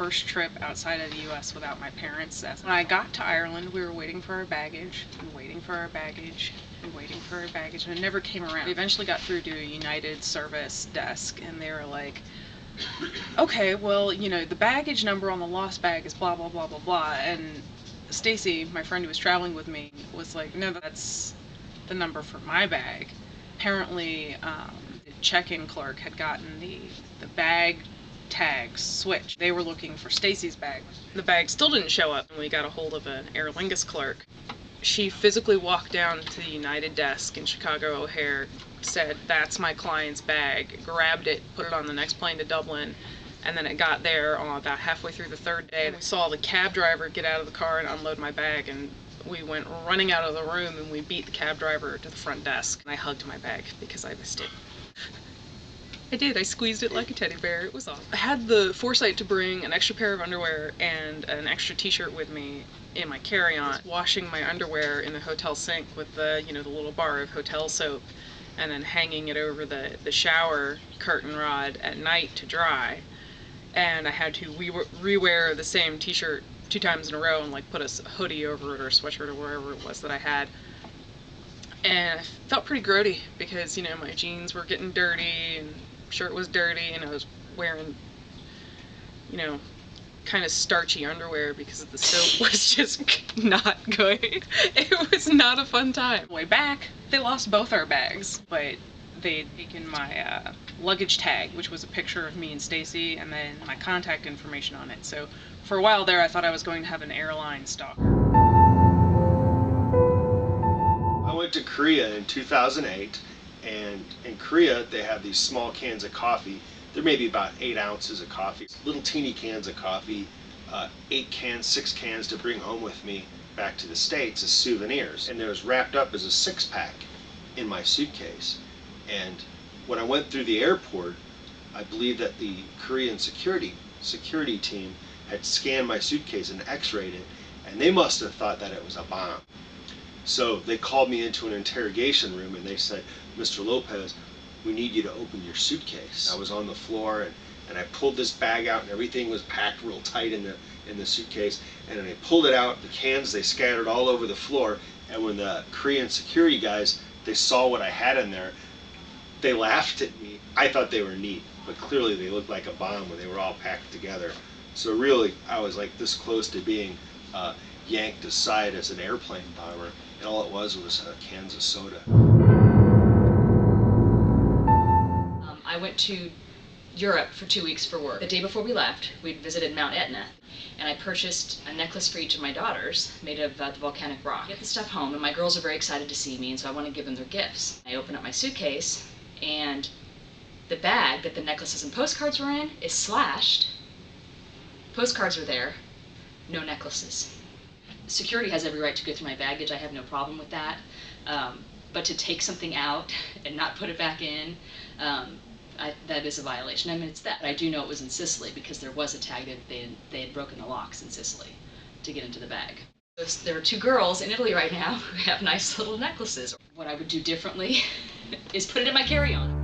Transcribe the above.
first trip outside of the US without my parents. When I got to Ireland, we were waiting for our baggage, and waiting for our baggage, and waiting for our baggage, and it never came around. We eventually got through to a United service desk, and they were like, okay, well, you know, the baggage number on the lost bag is blah, blah, blah, blah, blah. And Stacy, my friend who was traveling with me, was like, no, that's the number for my bag. Apparently, the check-in clerk had gotten the bag tags switched. They were looking for Stacy's bag. The bag still didn't show up, and we got a hold of an Aer Lingus clerk. She physically walked down to the United desk in Chicago O'Hare, said, that's my client's bag, grabbed it, put it on the next plane to Dublin, and then it got there about halfway through the third day. I saw the cab driver get out of the car and unload my bag, and we went running out of the room, and we beat the cab driver to the front desk. And I hugged my bag because I missed it. I did. I squeezed it like a teddy bear. It was awesome. I had the foresight to bring an extra pair of underwear and an extra t-shirt with me in my carry-on. Washing my underwear in the hotel sink with the, you know, the little bar of hotel soap, and then hanging it over the shower curtain rod at night to dry. And I had to rewear the same t-shirt 2 times in a row and like put a hoodie over it or a sweatshirt or wherever it was that I had. And I felt pretty grody because, you know, my jeans were getting dirty and shirt was dirty, and I was wearing, you know, kind of starchy underwear because the soap was just not good. It was not a fun time. Way back, they lost both our bags, but they'd taken my luggage tag, which was a picture of me and Stacy, and then my contact information on it. So for a while there, I thought I was going to have an airline stalker. I went to Korea in 2008, and in Korea they have these small cans of coffee. There may be about 8 ounces of coffee, little teeny cans of coffee, 8 cans, 6 cans to bring home with me back to the States as souvenirs. And it was wrapped up as a 6-pack in my suitcase. And when I went through the airport, I believe that the Korean security team had scanned my suitcase and x-rayed it, and they must have thought that it was a bomb. So they called me into an interrogation room and they said, Mr. Lopez, we need you to open your suitcase. I was on the floor, and I pulled this bag out, and everything was packed real tight in the suitcase. And when I pulled it out, the cans, they scattered all over the floor. And when the Korean security guys, they saw what I had in there, they laughed at me. I thought they were neat, but clearly they looked like a bomb when they were all packed together. So really, I was like this close to being yanked aside as an airplane bomber, and all it was cans of soda. I went to Europe for 2 weeks for work. The day before we left, we visited Mount Etna, and I purchased a necklace for each of my daughters made of the volcanic rock. I get the stuff home, and my girls are very excited to see me, and so I want to give them their gifts. I open up my suitcase, and the bag that the necklaces and postcards were in is slashed. Postcards are there, no necklaces. Security has every right to go through my baggage. I have no problem with that. But to take something out and not put it back in, that is a violation. I mean, it's that. I do know it was in Sicily because there was a tag that they had broken the locks in Sicily to get into the bag. There are 2 girls in Italy right now who have nice little necklaces. What I would do differently is put it in my carry-on.